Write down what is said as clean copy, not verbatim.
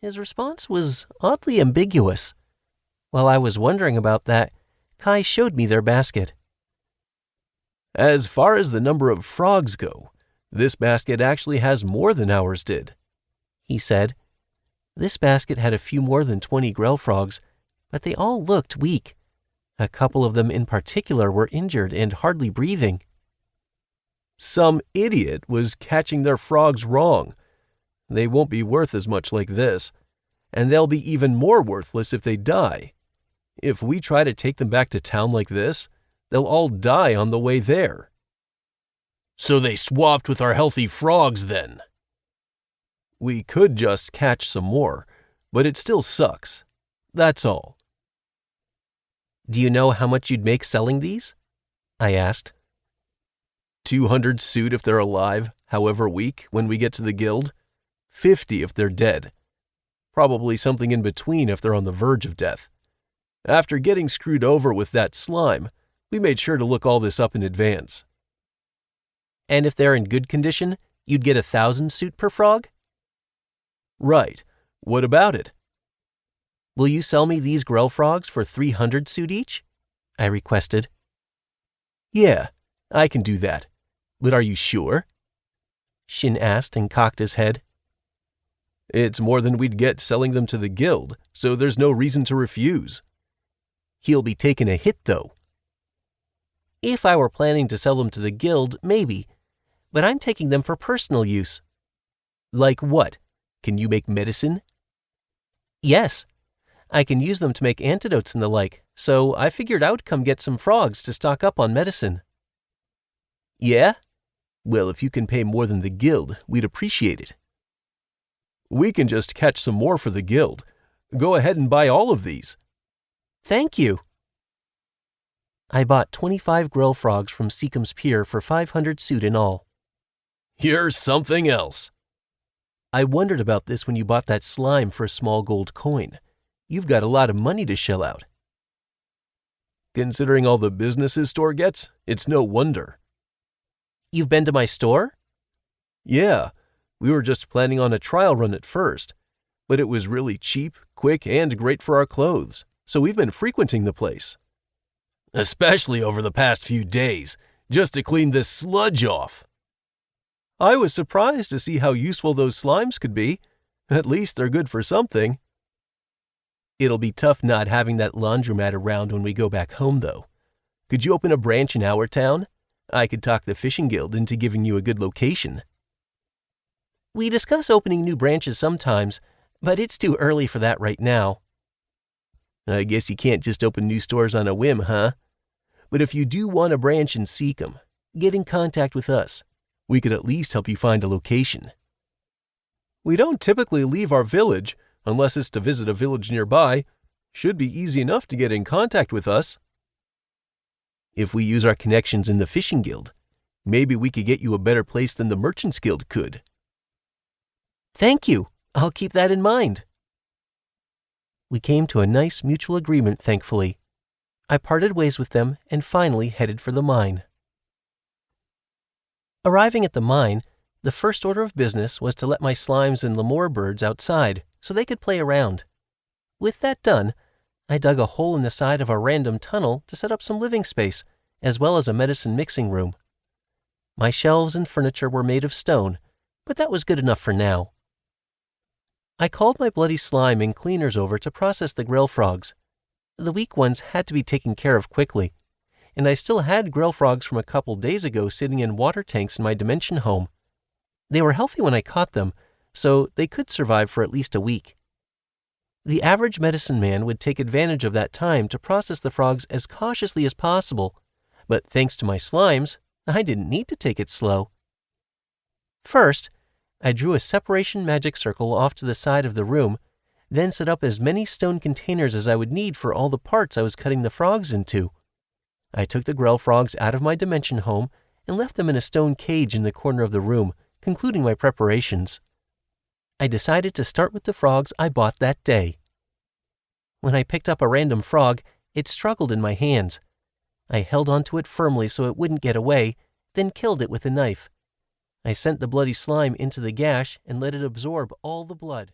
his response was oddly ambiguous. While I was wondering about that, Kai showed me their basket. As far as the number of frogs go, this basket actually has more than ours did, he said. This basket had a few more than 20 grell frogs, but they all looked weak. A couple of them in particular were injured and hardly breathing. Some idiot was catching their frogs wrong. They won't be worth as much like this, and they'll be even more worthless if they die. If we try to take them back to town like this, they'll all die on the way there. So they swapped with our healthy frogs then. We could just catch some more, but it still sucks. That's all. Do you know how much you'd make selling these? I asked. 200 suit if they're alive, however weak, when we get to the guild. 50 if they're dead. Probably something in between if they're on the verge of death. After getting screwed over with that slime, we made sure to look all this up in advance. And if they're in good condition, you'd get 1,000 suit per frog? Right. What about it? Will you sell me these grell frogs for 300 suit each? I requested. Yeah, I can do that. But are you sure? Shin asked and cocked his head. It's more than we'd get selling them to the guild, so there's no reason to refuse. He'll be taking a hit, though. If I were planning to sell them to the guild, maybe. But I'm taking them for personal use. Like what? Can you make medicine? Yes. I can use them to make antidotes and the like, so I figured I'd come get some frogs to stock up on medicine. Yeah? Well, if you can pay more than the guild, we'd appreciate it. We can just catch some more for the guild. Go ahead and buy all of these. Thank you. I bought 25 grell frogs from Seacom's Pier for 500 suit in all. You're something else. I wondered about this when you bought that slime for a small gold coin. You've got a lot of money to shell out. Considering all the business his store gets, it's no wonder. You've been to my store? Yeah, we were just planning on a trial run at first, but it was really cheap, quick, and great for our clothes, so we've been frequenting the place. Especially over the past few days, just to clean this sludge off. I was surprised to see how useful those slimes could be. At least they're good for something. It'll be tough not having that laundromat around when we go back home, though. Could you open a branch in our town? I could talk the fishing guild into giving you a good location. We discuss opening new branches sometimes, but it's too early for that right now. I guess you can't just open new stores on a whim, huh? But if you do want a branch in Seacom, get in contact with us. We could at least help you find a location. We don't typically leave our village, unless it's to visit a village nearby. Should be easy enough to get in contact with us. If we use our connections in the fishing guild, maybe we could get you a better place than the merchants guild could. Thank you. I'll keep that in mind. We came to a nice mutual agreement, thankfully. I parted ways with them and finally headed for the mine. Arriving at the mine, the first order of business was to let my slimes and lemur birds outside so they could play around. With that done, I dug a hole in the side of a random tunnel to set up some living space, as well as a medicine mixing room. My shelves and furniture were made of stone, but that was good enough for now. I called my bloody slime and cleaners over to process the grell frogs. The weak ones had to be taken care of quickly, and I still had grell frogs from a couple days ago sitting in water tanks in my dimension home. They were healthy when I caught them, so they could survive for at least a week. The average medicine man would take advantage of that time to process the frogs as cautiously as possible, but thanks to my slimes, I didn't need to take it slow. First, I drew a separation magic circle off to the side of the room, then set up as many stone containers as I would need for all the parts I was cutting the frogs into. I took the grell frogs out of my dimension home and left them in a stone cage in the corner of the room, concluding my preparations. I decided to start with the frogs I bought that day. When I picked up a random frog, it struggled in my hands. I held onto it firmly so it wouldn't get away, then killed it with a knife. I sent the bloody slime into the gash and let it absorb all the blood.